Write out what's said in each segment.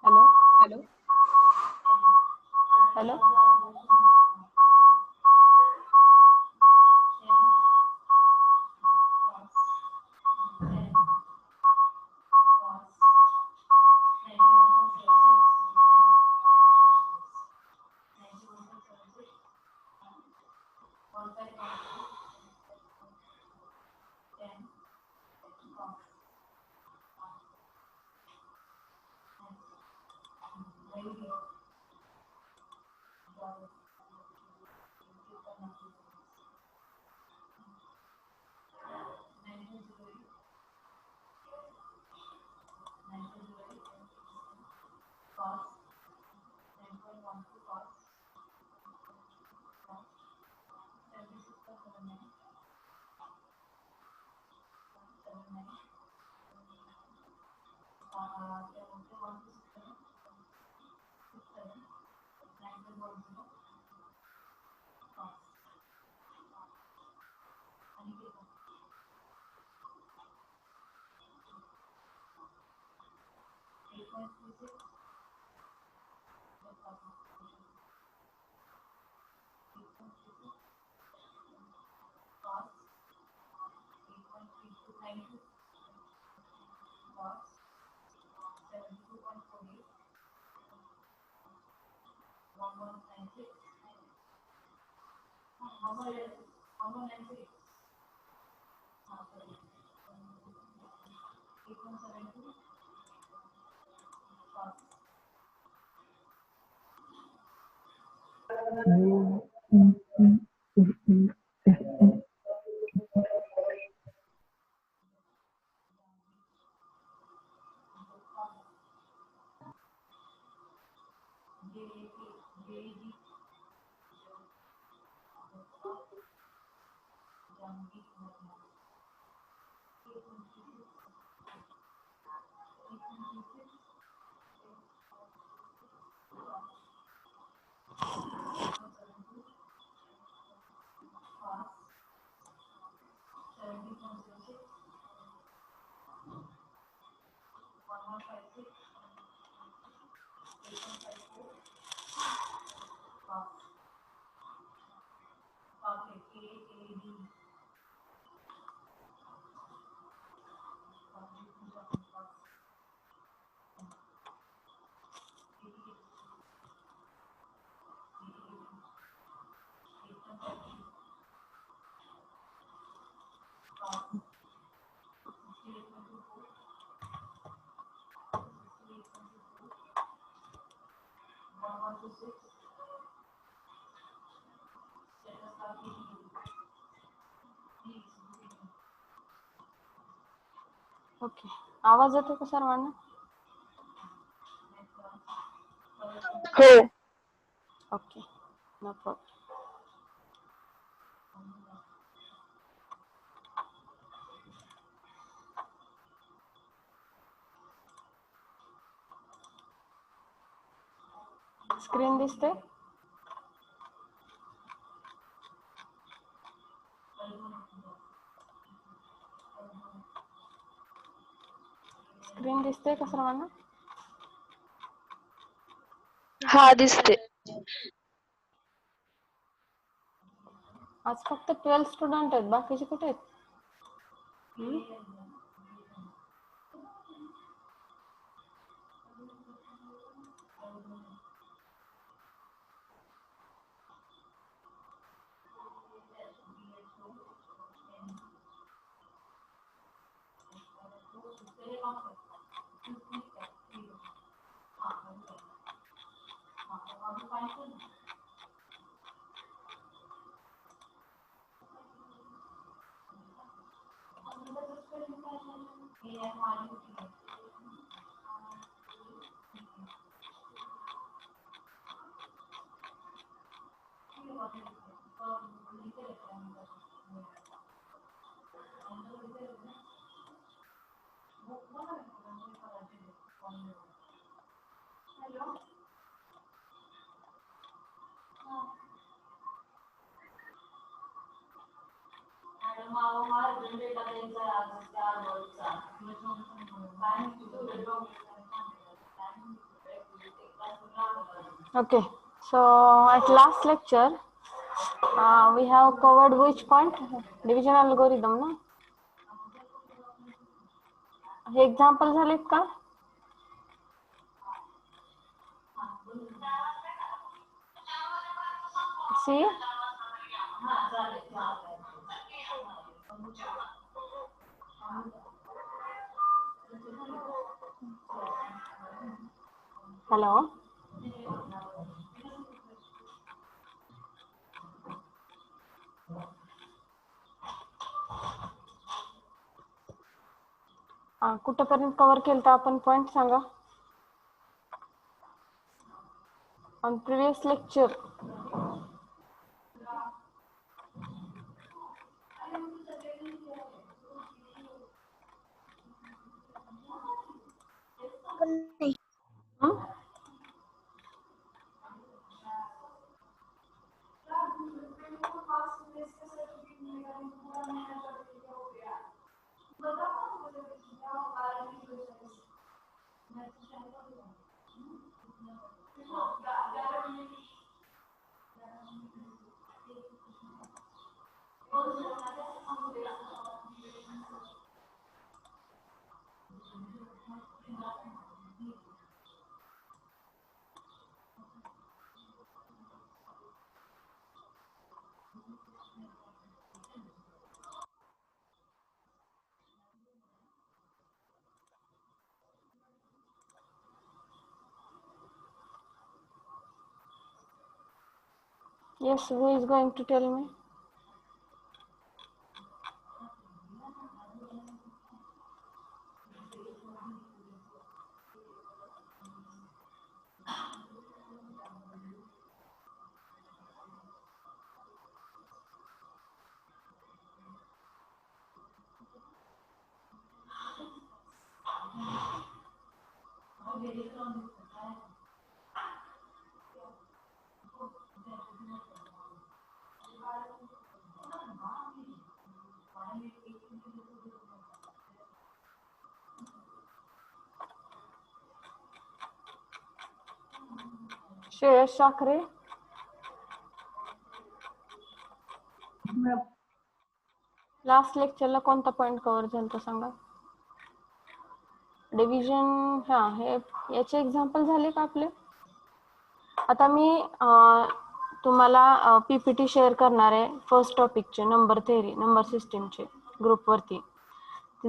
Hello hello hello okay आवाज येतो का सर्वांना हो ओके नो प्रॉब्लेम स्क्रीन दिसते? स्क्रीन दिसते का सर्वांना? हा दिसते. आज फक्त 12 स्टुडंट आहेत, बाकीचे कुठे आहेत? Okay, so at last lecture we have covered which point? Division algorithm, ना? हे example झालेत का? See? Hello? कुठपर्यंत कव्हर केलं आपण पॉइंट सांगा. On previous lecture yes, who is going to tell me? Shreyas Sakhare. Last लेक्चरला कोणता पॉइंट कव्हर झाला सांगा. डिव्हिजन. हे याचे एक्झाम्पल झाले का आपले? आता मी तुम्हाला पीपीटी शेअर करणार आहे फर्स्ट टॉपिकचे, नंबर थेअरी, नंबर सिस्टीमचे ग्रुपवरती.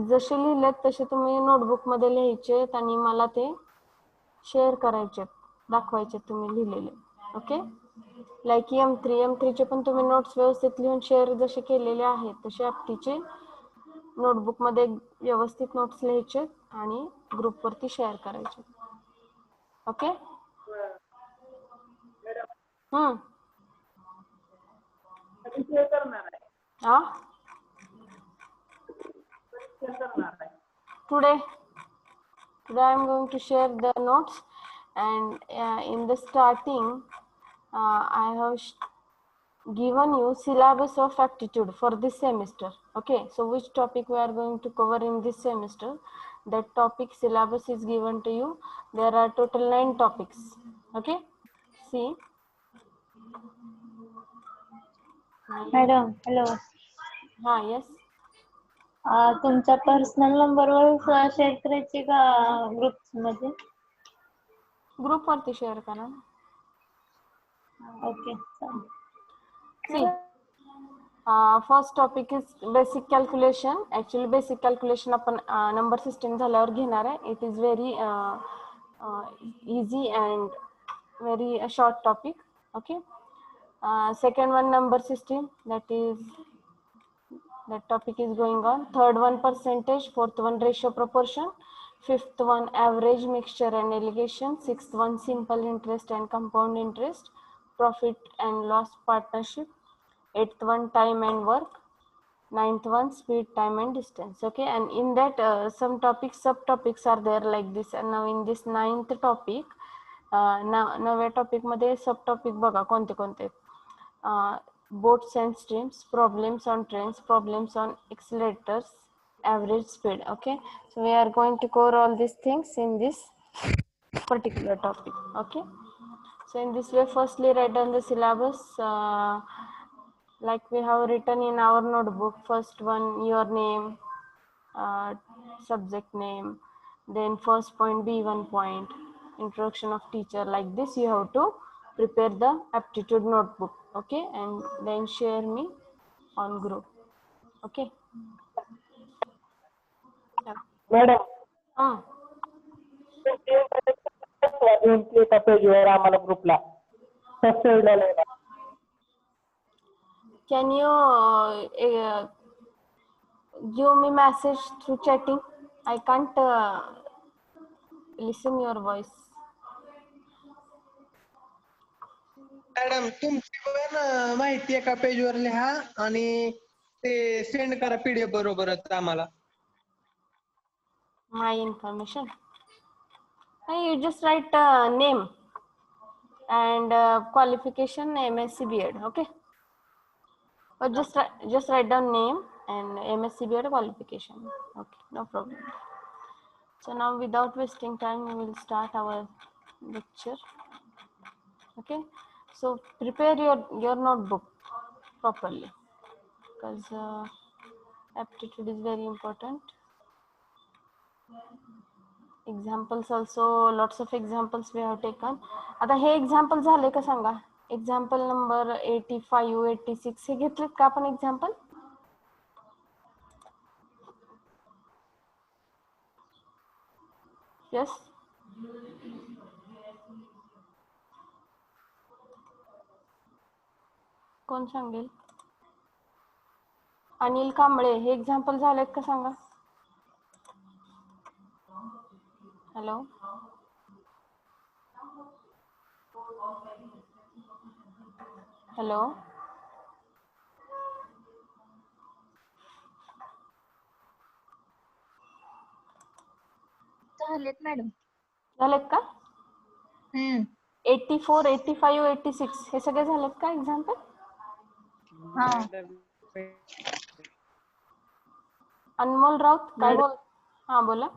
जसे लिहिलेत तसे तुम्ही नोटबुकमध्ये लिहायचे आणि मला ते शेअर करायचे, दाखवायचे तुम्ही लिहिलेले. ओके. लाईक M3 चे पण तुम्ही नोट्स व्यवस्थित लिहून शेअर जसे केलेले आहेत तसे आपटीचे नोटबुकमध्ये व्यवस्थित नोट्स लिहायचे आणि ग्रुपवरती शेअर करायचे. Okay. Today I am going to share the notes and in the starting I have given you syllabus of aptitude for this semester. Okay, so which topic we are going to cover in this semester, that topic syllabus is given to you. There are total 9 topics. Okay, see. Madam hello हा, yes. तुमचा personal नंबरवर share करायची का groups मध्ये? Group वरती share करा. Okay See, first topic is basic calculation. Actually basic calculation आपण number system झाल्यावर घेणार आहे. It is very easy and very short topic. Okay. Second one, number system, that topic is going on. Third one, percentage. Fourth one, ratio proportion. Fifth one, average, mixture and allegation. Sixth one, simple interest and compound interest. Profit and loss partnership. Eighth one, time and work. Ninth one, speed, time and distance. Okay, and in that some topics, subtopics are there like this. And now in this ninth topic, नव्या topic मध्ये subtopic बघा कोणते कोणते. Boats and streams, problems on trains, problems on accelerators, average speed. Okay, so we are going to cover all these things in this particular topic. Okay, so in this way, firstly write down the syllabus like we have written in our notebook. First one, your name, subject name, then first point, B1 point, introduction of teacher. Like this you have to prepare the aptitude notebook. Okay, and then share me on group. Okay. Madam एका पेजवर आम्हाला ग्रुपला Can you give me message through chatting? I can't listen your voice. Madam तुमची पण माहिती एका पेजवर लिहा आणि ते सेंड करा PDF बरोबरच आम्हाला. My information. You just write name and qualification, MSc B.Ed. Okay, or just write down name and MSc B.Ed qualification. Okay, no problem. So now without wasting time we will start our lecture. Okay, so prepare your notebook properly, because aptitude is very important. Examples also, lots of examples we have taken. आता हे example झाले का सांगा. Example number 85, 86 हे घेतलेत का आपण example? Yes, कोण सांगेल? अनिल कांबळे, हे एक्झाम्पल झालेत का सांगा. हॅलो, हॅलो, झालेत मॅडम. झालेत का? 84, 85, 86 हे सगळे झालेत का एक्झाम्पल? अनमोल राऊत काय बोल? हा बोला.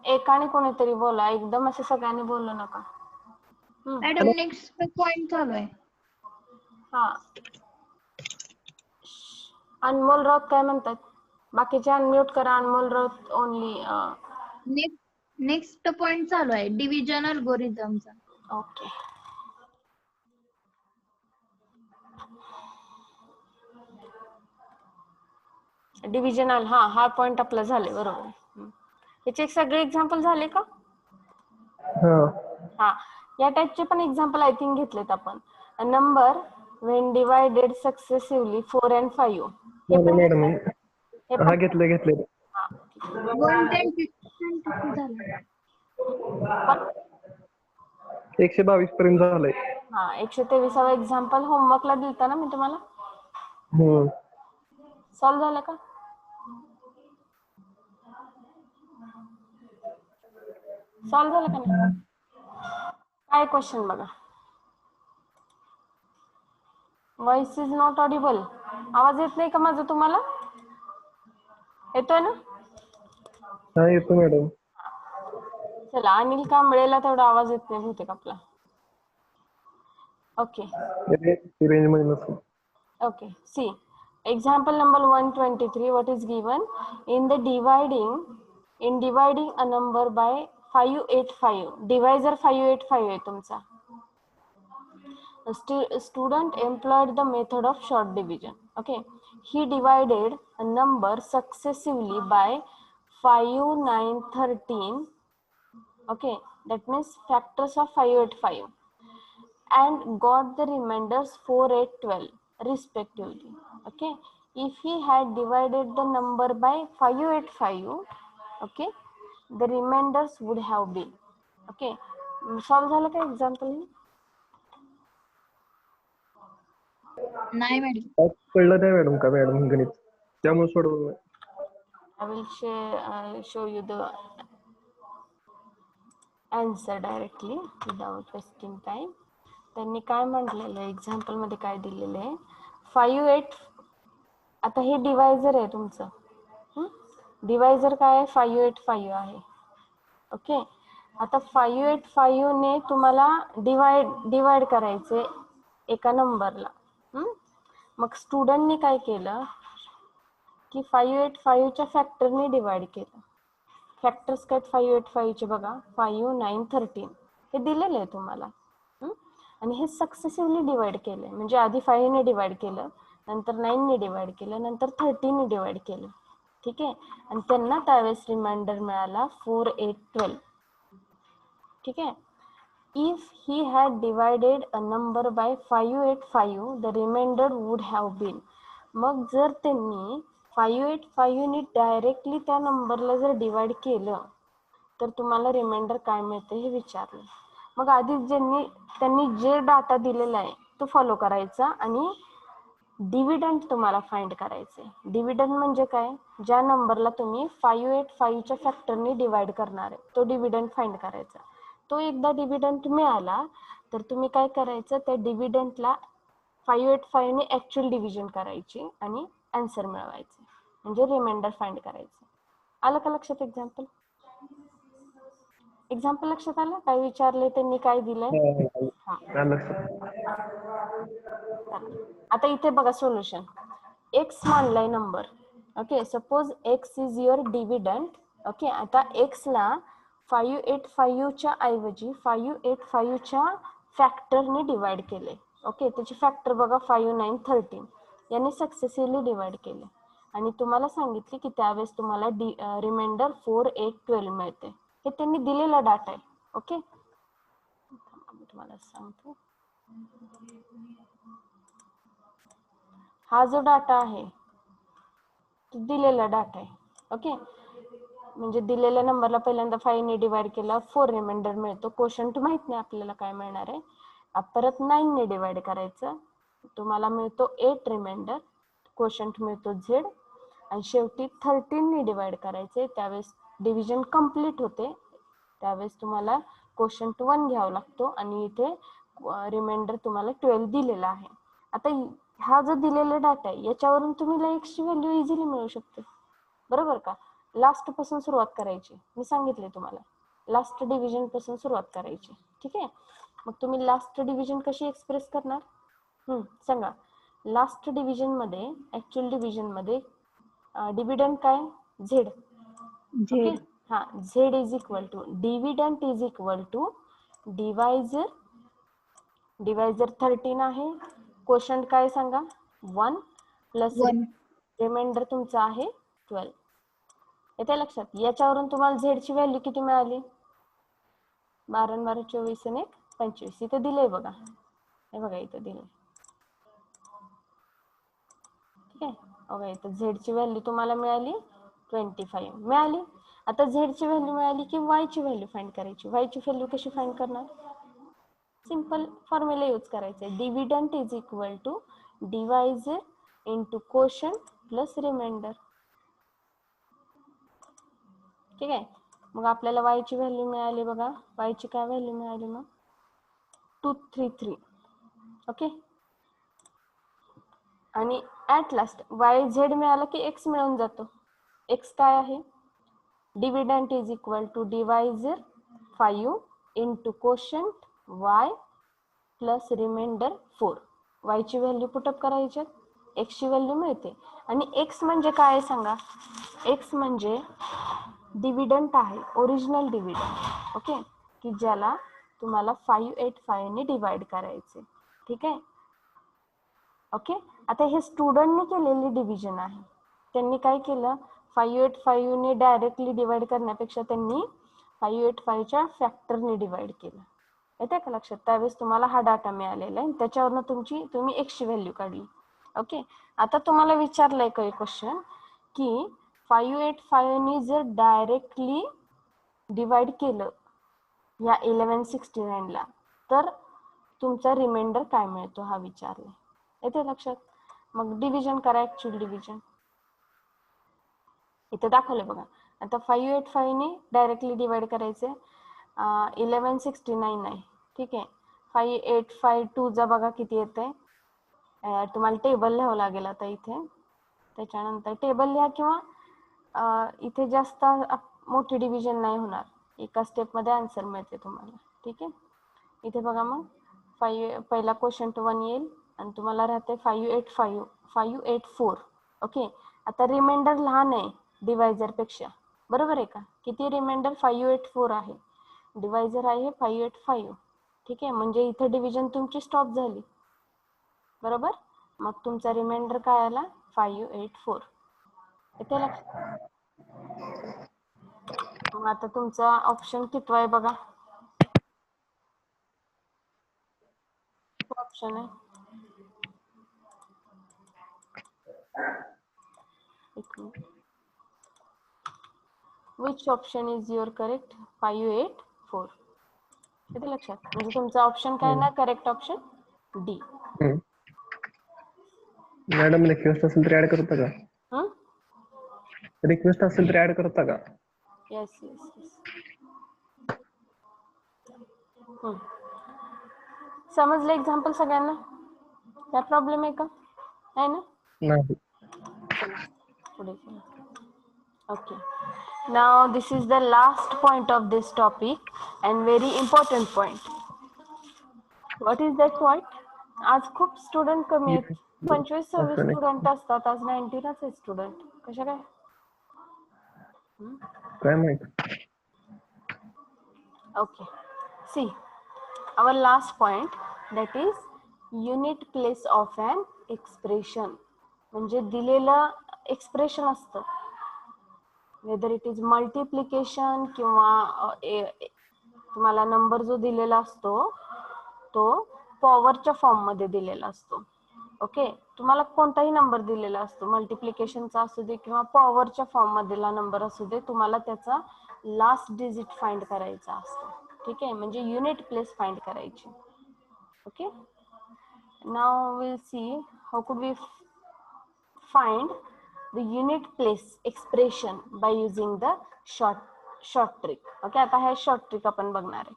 एकाने कोणीतरी बोला, एकदम असं सगळ्यांनी बोलू नका. मॅडम नेक्स्ट पॉइंट चालू आहे. हा, अनमोल राऊत काय म्हणतात? बाकीचे अनम्यूट करा. Anmol Raut only. Next point चालू आहे डिव्हिजन अल्गोरिथमचा. Okay, divisional. हा पॉइंट आपला झाले बरोबर. याचे सगळे एक्झाम्पल झाले का? हा, या टाइपचे पण एक्झाम्पल आय थिंक घेतलेत आपण. Number when divided successively 4 and 5 हे घेतले. 122 झालं. 122 पर्यंत झालंय. हा 123वा एक्झाम्पल होमवर्कला दिलता ना मी तुम्हाला, हो. सॉल्व्ह झालं का? सॉल्व्ह झालं का नाही? काय क्वेश्चन बघा. Voice is not Audible. आवाज येत नाही का माझा तुम्हाला? येतोय ना? हा येतो मॅडम. चला, अनिल कांबळेला तेवढा आवाज येत नाही बहुतेक आपला. ओके रेंज मध्ये नसेल. okay, see example number 123. What is given in the dividing a number by 585, divisor 585 आहे तुमचा. Student employed the method of short division. Okay, he divided a number successively by 5, 9, 13. Okay, that means factors of 585, and got the remainders 4, 8, 12 respectively. Okay, if he had divided the number by 585, okay, the remainders would have been. Okay, solve झालं का example? नाही madam. कळलं नाही madam का madam गणित, त्यामुळे सोडवलं. I will show you the answer directly without wasting time. त्यांनी काय म्हटलेलं आहे एक्झाम्पल मध्ये, काय दिलेलं आहे 5, 8. आता हे डिवायझर आहे तुमचं. डिवायझर काय आहे? 585 आहे. ओके, आता 585 ने तुम्हाला डिवाइड करायचे एका नंबरला. मग स्टुडंटनी काय केलं की 585च्या फॅक्टरने डिवाइड केलं. फॅक्टर्स काय 585चे बघा, 5, 9, 13 हे दिलेले आहे तुम्हाला. आणि हे सक्सेसिव्हली डिवाइड केले, म्हणजे आधी 5 ने डिवाइड केलं, नंतर 9 ने डिवाइड केलं, नंतर 13 ने डिवाइड केलं. ठीक आहे, आणि त्यांना त्यावेळेस रिमाइंडर मिळाला 4, 8, 12. ठीक आहे, if he had divided a number by 585, the remainder would have been. मग जर त्यांनी 585 ने डायरेक्टली त्या नंबरला जर डिवाइड केलं तर तुम्हाला रिमाइंडर काय मिळते हे विचारलं. मग आधी त्यांनी जे डाटा दिलेला आहे तो फॉलो करायचा आणि डिव्हिडंड तुम्हाला फाइंड करायचे. डिव्हिडंड म्हणजे काय? ज्या नंबरला तुम्ही 585च्या फॅक्टरने डिवाइड करणार आहे तो डिव्हिडंड फाइंड करायचा. तो एकदा डिव्हिडंड मिळाला तर तुम्ही काय करायचं, त्या डिव्हिडंडला 585 ने ऍक्च्युअल डिव्हिजन करायची आणि आन्सर मिळवायचे, म्हणजे रिमाइंडर फाइंड करायचं. आलं का लक्षात? एक्झाम्पल लक्षात आलं? काय विचारले त्यांनी, काय दिलंय? आता इथे बघा सोल्युशन. एक्स मानलाय number. Okay, suppose X is your dividend. Okay, आता एक्स ला 585च्या ऐवजी 585च्या फॅक्टरने डिवाइड केले. ओके, त्याची फॅक्टर बघा 5, 9, 13 यांनी सक्सेसिव्हली डिवाइड केले आणि तुम्हाला सांगितले की त्यावेळेस तुम्हाला रिमाइंडर 4, 8, 12 मिळते. हे त्यांनी दिलेला डाटा आहे. ओके, मी तुम्हाला सांगतो. हा जो डाटा आहे तो दिलेला डाटा आहे. ओके, म्हणजे दिलेल्या नंबरला पहिल्यांदा 5 ने डिवाइड केला, 4 रिमाइंडर मिळतो. क्वोशंट माहित नाही आपल्याला काय मिळणार आहे. परत 9 ने डिवाइड करायचं, तुम्हाला मिळतो 8 रिमाइंडर, क्वोशंट मिळतो Z. आणि शेवटी 13 ने डिवाइड करायचे, त्यावेळेस डिव्हिजन कंप्लीट होते. त्यावेळेस तुम्हाला क्वोशंट 1 घ्यावा लागतो आणि इथे रिमाइंडर तुम्हाला 12 दिलेला आहे. आता हा जो दिलेला डाटा आहे याच्यावरून तुम्ही x ची व्हॅल्यू इझिली मिळू शकते, बरोबर का? लास्ट पासून सुरुवात करायची, मी सांगितले तुम्हाला लास्ट डिव्हिजन पासून सुरुवात करायची. ठीक आहे, मग तुम्ही लास्ट डिव्हिजन कशी एक्सप्रेस करणार सांगा. लास्ट डिव्हिजन मध्ये, ऍक्च्युअल डिव्हिजन मध्ये डिव्हिडंड काय? Z. ओके, हा, Z is equal to dividend is equal to divisor. Divisor 13 आहे, क्वोशंट काय सांगा 1 प्लस रिमाइंडर तुमचा आहे 12. येते लक्षात? याच्यावरून तुम्हाला Z ची व्हॅल्यू किती मिळाली? 12, 12, 24 आणि 25. इथे दिलंय बघा, हे बघा इथे दिलंय. ठीक आहे, बघा इथे Z ची व्हॅल्यू तुम्हाला मिळाली 25 मिळाली. आता Z ची व्हॅल्यू मिळाली की Y ची व्हॅल्यू फाइंड करायची. Y ची व्हॅल्यू कशी फाइंड करणार? सिंपल फॉर्म्युला यूज करायचे. Dividend is equal to divisor into quotient plus remainder. ठीक आहे. मग आपल्याला y ची व्हॅल्यू मिळाली बघा. y ची काय व्हॅल्यू मिळाली मग 233. ओके. आणि ऍट लास्ट YZ मिळाला की x मिळून जातो. x काय आहे? Dividend is equal to divisor 5 into quotient y plus remainder 4. y ची व्हॅल्यू पुटअप करायची, x ची व्हॅल्यू मिळते. आणि x म्हणजे काय आहे सांगा? x म्हणजे डिव्हिडंट आहे, ओरिजिनल डिव्हिडंट. ओके. की ज्याला तुम्हाला 585 ने डिवाइड करायचे. ठीक आहे. ओके. आता हे स्टुडंटने केलेली डिव्हिजन आहे. त्यांनी काय केलं? 585 ने डायरेक्टली डिवाइड करण्यापेक्षा त्यांनी 585 च्या फॅक्टरने डिवाइड केलं. येते का लक्षात? त्यावेळेस तुम्हाला हा डाटा मिळालेला आहे. त्याच्यावरनं तुम्ही x ची व्हॅल्यू काढली. ओके. आता तुम्हाला विचारलंय काही क्वेश्चन की 585 ने जर डायरेक्टली डिवाइड केलं या 1169 ला तर तुमचा रिमाइंडर काय मिळतो हा विचारलाय. येते लक्षात? मग डिव्हिजन करा, ऍक्च्युअल डिव्हिजन इथे दाखवले बघा. आता 585 ने डायरेक्टली डिवाइड करायचे. 1169 आहे. ठीक आहे. 5852 चा बघा किती येते. तुम्हाला टेबल लिहावं लागेल आता इथे. त्याच्यानंतर टेबल लिहा किंवा इथे जास्त मोठी डिव्हिजन नाही होणार. एका स्टेप मध्ये आन्सर मिळते तुम्हाला. ठीक आहे. इथे बघा मग पहिला क्वेश्चन 1 येईल आणि तुम्हाला राहते 585 584. ओके. आता रिमाइंडर लहान आहे डिवायझर पेक्षा, बरोबर आहे का? किती रिमाइंडर? 584 आहे. डिवायझर आहे 585. ठीक आहे. म्हणजे इथे डिव्हिजन तुमची स्टॉप झाली, बरोबर. मग तुमचा रिमाइंडर काय आला? 584. इथे लक्षात. मग आता तुमचा ऑप्शन कितवा आहे बघा. ऑप्शन आहे which option is your correct? 584. इथे लक्षात. म्हणजे तुमचा ऑप्शन काय ना? Correct option D. Madam request असेल तर ऍड करता का? रिक्वेस्ट असेल तर ऍड करता का? Yes yes yes. समजलं एक्झाम्पल सगळ्यांना? काय प्रॉब्लेम आहे का? आहे ना? नाही. चला पुढे चला. Okay, now this is the last point of this topic and very important point. What is that point? आज खूप स्टुडंट कमी आहेत. 25-26 स्टुडंट असतात. आज 19च आहेत स्टुडंट. कशा काय? काय माहित. Okay, see our last point, that is unit place of an expression. म्हणजे दिलेलं एक्सप्रेशन असतं, वेदर इट इज मल्टिप्लिकेशन किंवा तुम्हाला नंबर जो दिलेला असतो तो पॉवरच्या फॉर्म मध्ये दिलेला असतो. ओके. तुम्हाला कोणताही नंबर दिलेला असतो, मल्टिप्लिकेशनचा असू दे किंवा पॉवरच्या फॉर्म मधला नंबर असू दे, तुम्हाला त्याचा लास्ट डिजिट फाइंड करायचा असतो. ठीक आहे. म्हणजे युनिट प्लेस फाइंड करायची. Okay. Now will see how could we find the unit place expression by using the short trick. Okay. आता हे शॉर्ट ट्रिक आपण बघणार आहे.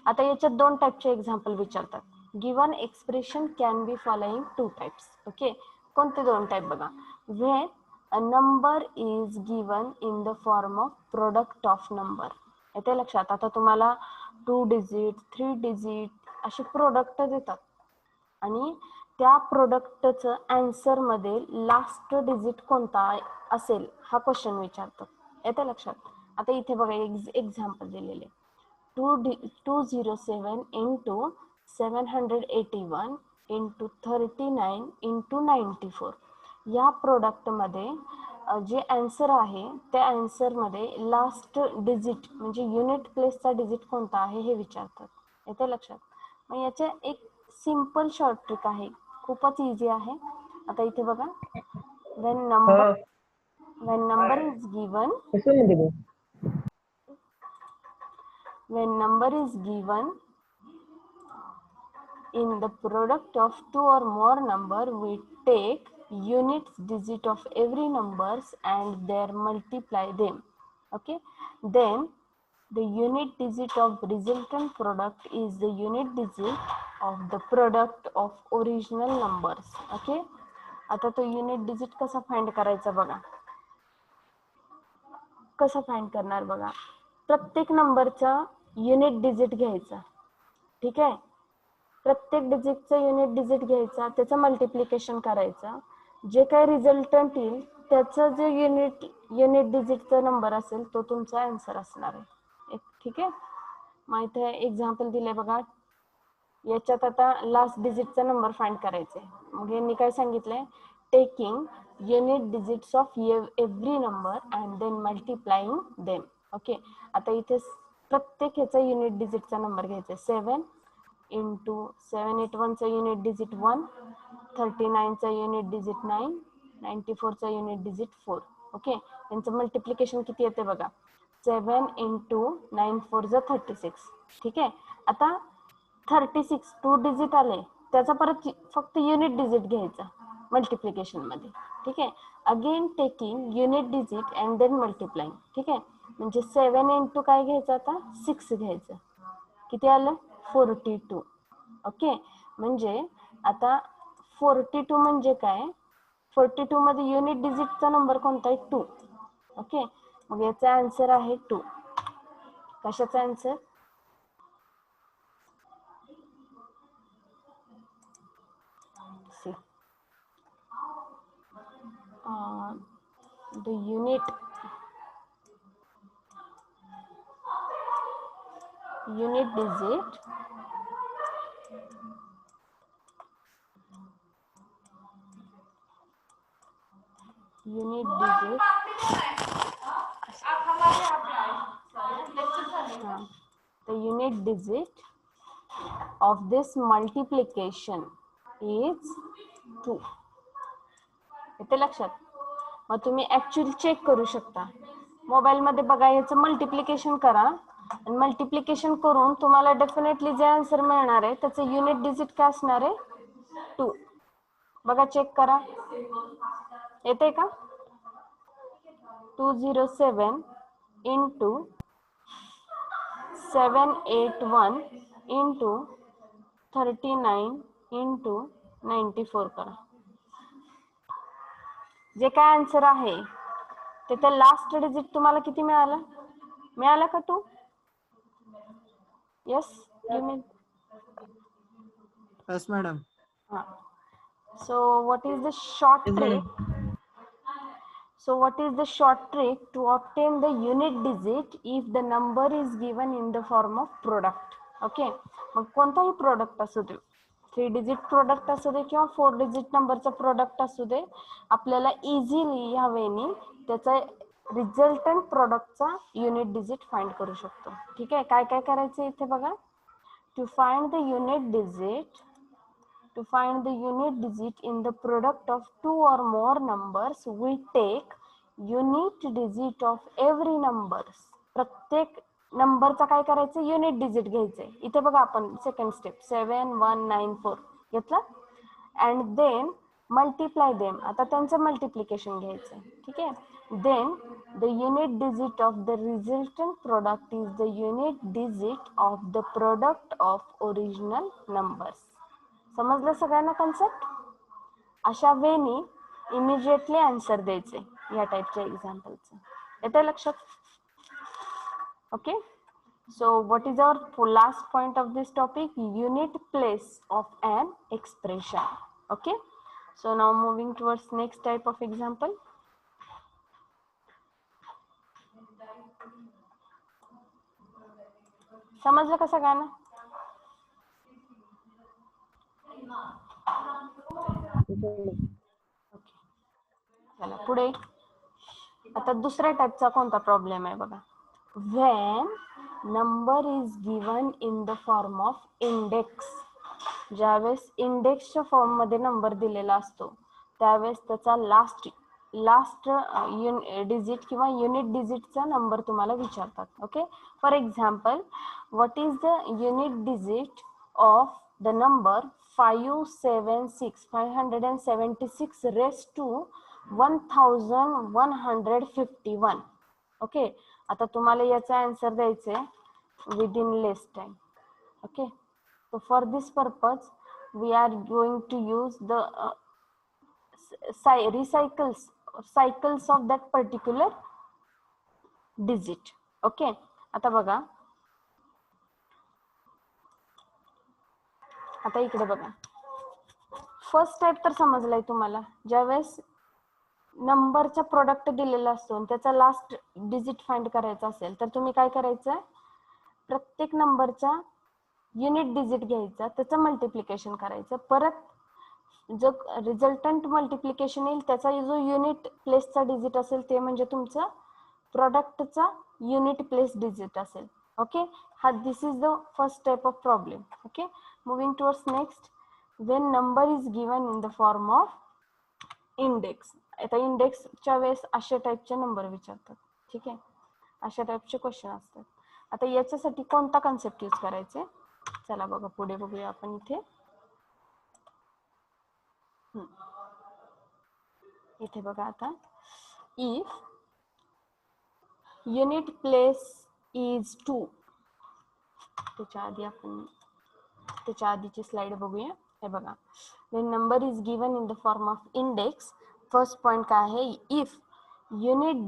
आता याच्यात दोन टाइपचे एक्झाम्पल विचारतात. Given expression can be following 2 types. Okay. कोणते दोन टाइप बघा. when a number is given in the form of product of number. येते लक्षात. आता तुम्हाला 2 डिजिट 3 डिजिट असे प्रोडक्ट देतात आणि त्या प्रोडक्टचं आन्सर मध्ये लास्ट डिजिट कोणता असेल हा क्वेश्चन विचारतात. येते लक्षात. आता इथे बघा एक्झाम्पल दिलेले 207 इंटू 781 इंटू 39 इंटू 94. या प्रोडक्ट मध्ये जे आन्सर आहे त्या आन्सर मध्ये लास्ट डिजिट म्हणजे युनिट प्लेसचा डिजिट कोणता आहे हे विचारतात. येते लक्षात. मग याचे एक सिंपल शॉर्ट ट्रिक आहे, खूपच इझी आहे. आता इथे बघा. when number is given when number is given in the product of two or more number, we take units digit of every numbers and there multiply them. Okay, then the unit digit of resultant product is the unit digit of the product of original numbers. Okay, आता तो unit digit कसा find करायचा बघा. कसं find करणार बघा. प्रत्येक नंबरचा युनिट डिजिट घ्यायचा. ठीक आहे, प्रत्येक डिजिटचा युनिट डिजिट घ्यायचा, त्याचं मल्टिप्लिकेशन करायचं, जे काही रिझल्टंट येईल त्याचं जे युनिट डिजिटचा नंबर असेल तो तुमचा आन्सर असणार आहे. ठीक आहे, माहिती आहे. एक्झाम्पल दिले बघा. याच्यात आता लास्ट डिजिटचा नंबर फाइंड करायचा आहे. मग यांनी काय सांगितलंय, taking unit digits of every number and then multiplying them. Okay, आता इथे प्रत्येक ह्याचा युनिट डिजिटचा नंबर घ्यायचा. 7 इंटू 781 चा युनिट डिजिट 1, 39 चा युनिट डिजिट 9, 94 चा युनिट डिजिट 4. ओके, यांचं मल्टिप्लिकेशन किती येते बघा. 7 इंटू 9 4 जा 36. ठीक आहे, आता 36 2 डिजिट आले, त्याचा परत फक्त युनिट डिजिट घ्यायचा मल्टिप्लिकेशन मध्ये. ठीक आहे, again taking unit digit and then multiplying. ठीक आहे, म्हणजे 7 इंटू काय घ्यायचं आता 6 घ्यायचं. किती आलं 42. ओके, म्हणजे आता 42 म्हणजे काय, 42 मध्ये युनिट डिजिटचा नंबर कोणता आहे 2. ओके, मग याचा आन्सर आहे 2. कशाचा answer, the unit digit the unit digit of this multiplication is 2. येते लक्षात. मग तुम्ही ऍक्च्युअली चेक करू शकता. मोबाईल मध्ये बघा, याचं मल्टिप्लिकेशन करा आणि मल्टिप्लिकेशन करून तुम्हाला डेफिनेटली जे आन्सर मिळणार आहे त्याचं युनिट डिजिट काय असणार आहे 2. बघा, चेक करा, येते का. 207 इंटू 781 इंटू 39 इंटू 94 करा. जे काय आन्सर आहे ते लास्ट डिजिट तुम्हाला किती मिळाला का 2. Yes yes madam. So what is the short trick? So what is the short trick to obtain the unit digit if the number is given in the form of product? Okay, मग कोणताही product असू दे, 3 digit product असू दे किंवा 4 digit नंबरचा product असू दे, आपल्याला easily ह्या वेनी त्याचा रिझल्टंट प्रोडक्टचा युनिट डिजिट फाइंड करू शकतो. ठीक आहे, काय काय करायचं इथे बघा. To find the unit digit in the product of 2 or more numbers, we take unit digit of every numbers. प्रत्येक नंबरचा काय करायचं, युनिट डिजिट घ्यायचंय. इथे बघा, आपण सेकंड स्टेप 7 1 9 4 घेतला अँड देन मल्टिप्लाय देम. आता त्यांचं मल्टिप्लिकेशन घ्यायचं. ठीक आहे, then the unit digit of the resultant product is the unit digit of the product of original numbers. समजलं सगळ्यांना कन्सेप्ट. अशा वेनी इमिजिएटली आन्सर द्यायचे या टाइपच्या एक्झाम्पलचं. येते लक्षात. Okay, so what is our last point of this topic, unit place of an expression. Okay, so now moving towards next type of example. समजलं का सगळ्यांना. चला पुढे. आता दुसऱ्या टाइपचा कोणता प्रॉब्लेम आहे बघा. When number is given in the form of index. ज्यावेळेस इंडेक्सच्या फॉर्म मध्ये नंबर दिलेला असतो त्यावेळेस त्याचा लास्ट डिजिट किंवा युनिट डिजिटचा नंबर तुम्हाला विचारतात. Okay, for example, what is the unit digit of the number 576 raised to 1151. Okay, आता तुम्हाला याचा आन्सर द्यायचे within less time. Okay, so for this purpose we are going to use the cycles of that particular digit. Okay, आता बघा, आता इकडे बघा, first type तर समजलाय तुम्हाला. ज्यावेळेस नंबरचा प्रोडक्ट दिलेला असतो आणि त्याचा लास्ट डिजिट फाइंड करायचा असेल तर तुम्ही काय करायचं, प्रत्येक नंबरचा युनिट डिजिट घ्यायचा, त्याचं मल्टिप्लिकेशन करायचं, परत जो रिझल्टंट मल्टिप्लिकेशन येईल त्याचा जो युनिट प्लेसचा डिजिट असेल ते म्हणजे तुमचं प्रोडक्टचा युनिट प्लेस डिजिट असेल. ओके, हा this is the first type of problem. Okay, moving towards next, when number is given in the form of index. आता इंडेक्सच्या वेळेस अशा टाइपचे नंबर विचारतात. ठीक आहे, अशा टाइपचे क्वेश्चन असतात. आता याच्यासाठी कोणता कन्सेप्ट यूज करायचे, चला बघा पुढे बघूया आपण. इथे बघा, आता if unit place is 2, त्याच्या आधीची स्लाइड बघूया. हे बघा, when number is given in the form of index, first point काय आहे, if units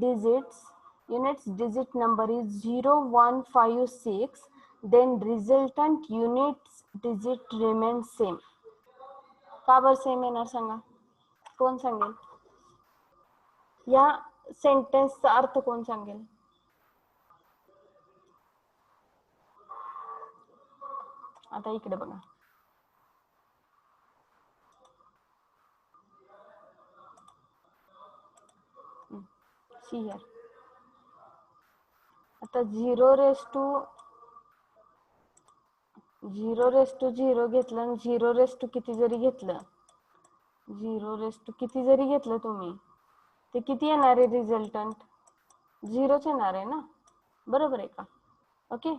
digit number is 0, 1, 5, 6, then resultant units digit remains same. का बरं सेम येणार सांगा, कोण सांगेल? या सेंटेन्सचा अर्थ कोण सांगेल? आता इकडे बघा, सी हियर. आता 0 रेस टू 0 घेतलं आणि 0 रेस टू किती जरी घेतलं, 0 रेस टू किती जरी घेतलं तुम्ही, ते किती येणार आहे रिझल्टंट? 0च येणार आहे ना, बरोबर आहे का? ओके,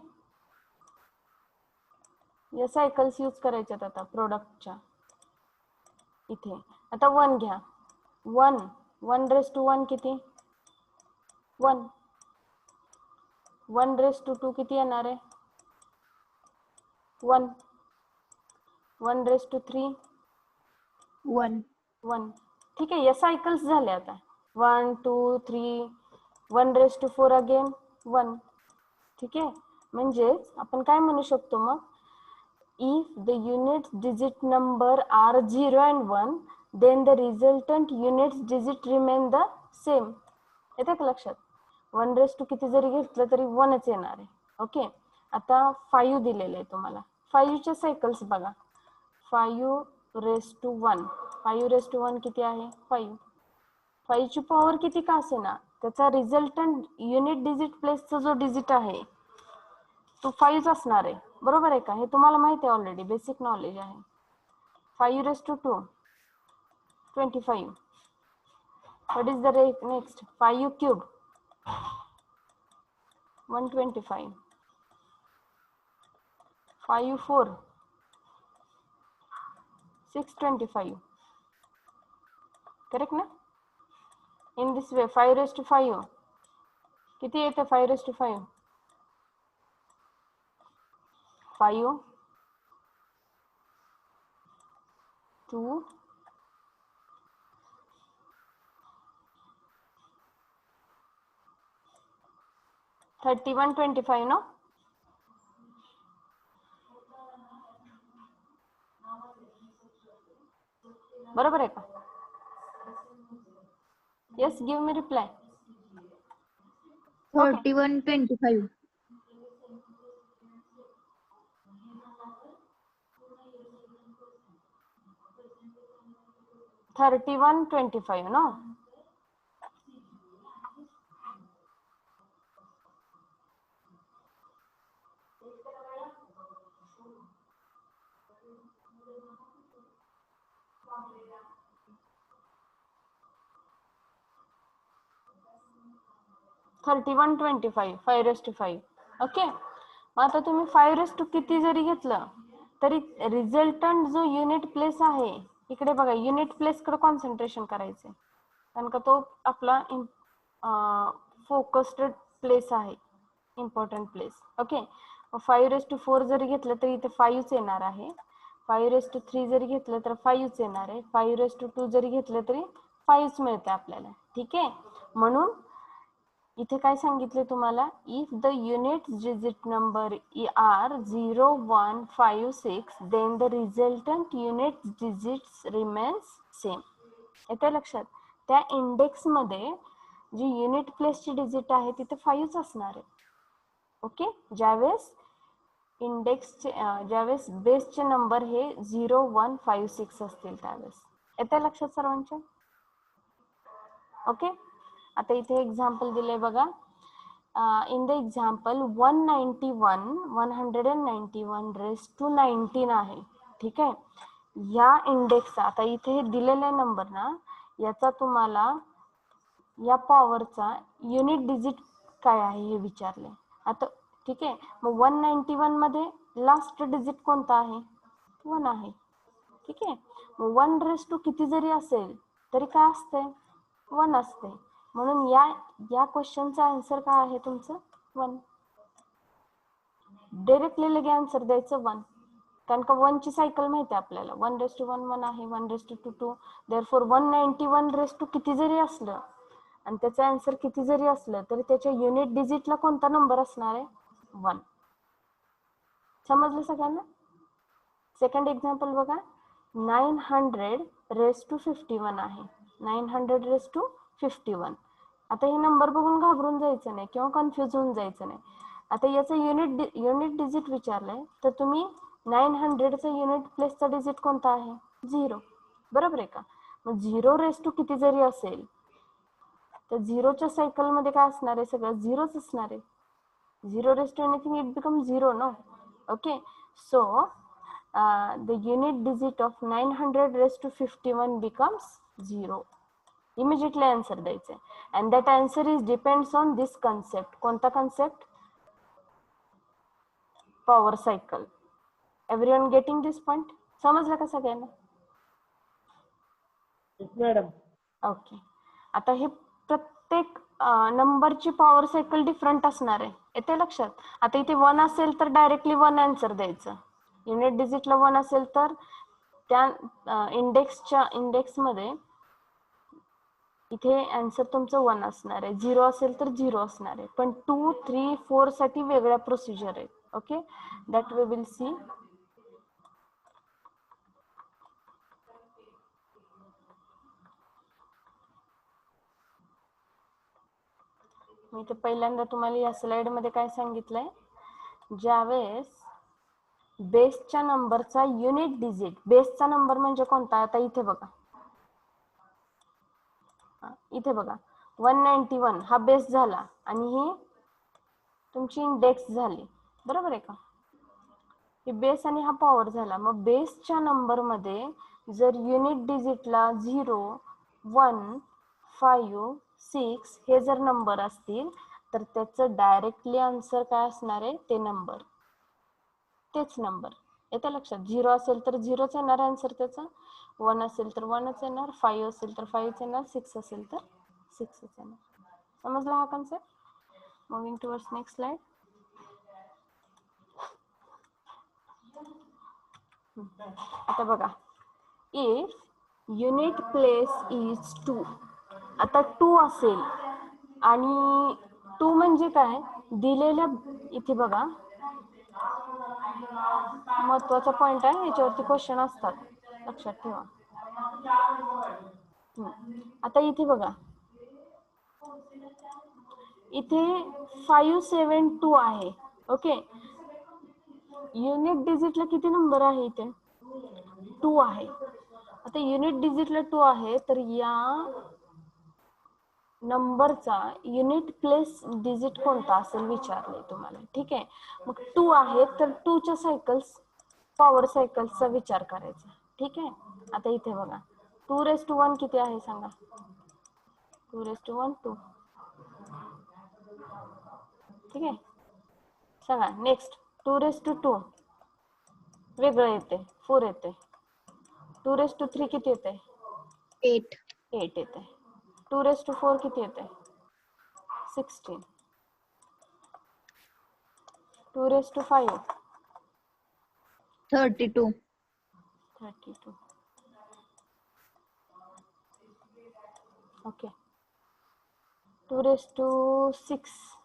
या सायकल्स यूज करायच्यात आता प्रोडक्टच्या. इथे आता 1 घ्या, 1 रेस टू 1 किती? 1. 1 रेस टू 2 किती येणार आहे? 1. 1 रेस टू 3 1. ठीक आहे, या सायकल्स झाल्या आता. 1, 2, 3, 1 रेस टू 4 अगेन 1. ठीक आहे, म्हणजेच आपण काय म्हणू शकतो मग, if the units digit number are 0 and 1, then the resultant units digit remain the same. येते का लक्षात? 1 रेस टू किती जरी घेतलं तरी 1च येणार आहे. ओके, आता 5 दिलेले आहे तुम्हाला. 5 चे सायकल्स बघा, 5 रेस टू 1, 5 रेस टू 1 किती आहे? 5. 5 ची पॉवर किती का असे ना, त्याचा रिझल्टंट युनिट डिजिट प्लेसचा जो डिजिट आहे तो 5 असणार आहे, बरोबर आहे का? हे तुम्हाला माहिती आहे, ऑलरेडी बेसिक नॉलेज आहे. 5 raise to 2 25. What is the next? 5 cube 125. 5 4 625. Correct ना? In this way 5 raise to 5 किती येते? 5 रेस टू 5 5 2 31 25 no? बरोबर आहे का? Yes, give me reply. 31 25. 31 25 no? (31 25) 5 raised to 5. Okay, मग आता तुम्ही 5 raised to किती जरी घेतलं तरी रिझल्टंट जो युनिट प्लेस आहे, इकडे बघा युनिट प्लेस कडे कॉन्सन्ट्रेशन करायचंय, कारण का तो आपला फोकस्ड प्लेस आहे, इम्पॉर्टंट प्लेस. ओके, 5:4 जरी घेतलं तरी इथे 5च येणार आहे. 5:3 जरी घेतलं तर 5च येणार आहे. 5:2 जरी घेतलं तरी 5च मिळते आपल्याला. ठीक आहे, म्हणून इथे काय सांगितले तुम्हाला, if the unit digit number are 0, 1, 5, 6 then the resultant unit digits remains same. येते लक्षात, त्या इंडेक्स मध्ये जी युनिट प्लेसची डिजिट आहे तिथे 5च असणार आहे. ओके, ज्यावेळेस इंडेक्सचे ज्यावेळेस बेसचे नंबर हे 0, 1, 5, 6 असतील त्यावेळेस. येते लक्षात सर्वांच्या? ओके, आता इथे एक्झाम्पल दिले बघा. In the example 191 raise to 19 आहे. ठीक आहे, या इंडेक्सचा आता इथे दिलेला नंबर ना, याचा तुम्हाला या पॉवरचा युनिट डिजिट काय आहे हे विचारले. आता ठीक आहे, मग 191 मध्ये लास्ट डिजिट कोणता आहे? 1 आहे. ठीक आहे, मग 1 किती जरी असेल तरी काय असते? 1 असते. म्हणून या क्वेश्चनचा आन्सर काय आहे तुमचं? 1. डायरेक्टली लगे आन्सर द्यायचं 1, कारण का 1 ची सायकल माहिती आहे आपल्याला. 1:1 1 आहे, 1:2 2. देअरफॉर 191 किती जरी असलं आणि त्याचं आन्सर किती जरी असलं तरी त्याच्या युनिट डिजिटला कोणता नंबर असणार आहे? 1. समजलं सगळ्यांना? सेकंड एक्झाम्पल बघा. 900:51 आहे. 900:51. आता हे नंबर बघून घाबरून जायचं नाही किंवा कन्फ्युज होऊन जायचं नाही. आता याचं युनिट डिजिट विचारलंय तर तुम्ही 900चा युनिट प्लेसचा डिजिट कोणता आहे? 0. बरोबर आहे का? मग 0 किती जरी असेल तर 0च्या सायकल मध्ये काय असणार आहे? सगळं 0च असणार आहे. 0 anything it becomes 0, no? Okay, so the unit digit of 900:51 becomes 0. Immediately answer द्यायचे, and that answer is depends on this concept. कोणता concept? Power cycle. Everyone getting this point? समजलं का सगळ्यांना? मॅडम. ओके, आता हे प्रत्येक नंबरची पॉवर सायकल डिफरंट असणार आहे. येते लक्षात? आता इथे 1 असेल तर डायरेक्टली 1 आन्सर द्यायचं. युनिट डिजिटला 1 असेल तर त्या इंडेक्स मध्ये इथे आन्सर तुमचं 1 असणार आहे. 0 असेल तर 0 असणार आहे. पण 2, 3, 4 साठी वेगळ्या प्रोसिजर आहेत. Okay, that we will see. मी तर पहिल्यांदा तुम्हाला या स्लाइड मध्ये काय सांगितलंय, ज्यावेळेस बेसच्या नंबरचा युनिट डिजिट, बेसचा नंबर म्हणजे कोणता? आता इथे बघा, इथे बघा 191 हा बेस झाला आणि ही तुमची इंडेक्स झाली. बरोबर आहे का? ही बेस आणि हा पॉवर झाला. मग बेसच्या नंबर मध्ये जर युनिट डिजिटला 0, 1, 5, 6 हे जर नंबर असतील तर त्याचं डायरेक्टली आन्सर काय असणार आहे? ते नंबर, तेच नंबर. येतं लक्षात? 0 असेल तर 0च येणार आन्सर त्याचा, 1 असेल तर 1च येणार, 5 असेल तर 5च येणार, 6 असेल तर 6च येणार. समजला हा concept? Moving towards next slide. आता बघा, इफ युनिट प्लेस इज 2, आता 2 असेल आणि 2 म्हणजे काय? दिलेल्या इथे बघा महत्वाचा पॉइंट आहे, याच्यावरती क्वेश्चन असतात, लक्षात ठेवा. आता इथे बघा, इथे 572 आहे. ओके, युनिट डिजिटला किती नंबर आहे? इथे 2 आहे. आता युनिट डिजिटला 2 आहे तर या नंबरचा युनिट प्लेस डिजिट कोणता असेल विचारले तुम्हाला. ठीक आहे, मग 2 आहे तर 2च्या सायकल्स, पॉवर सायकल्सचा विचार करायचा. ठीक आहे, आता इथे बघा 2:1 किती आहे सांगा? 2:1 2. ठीक आहे, सांगा नेक्स्ट. 2:2 वेगळं येते 4 येते. 2 to 3 किती येते? 8. 8 येते. 2 to 4 किती येते? 16. 2 to 5 32. 32. ओके. 2 to 6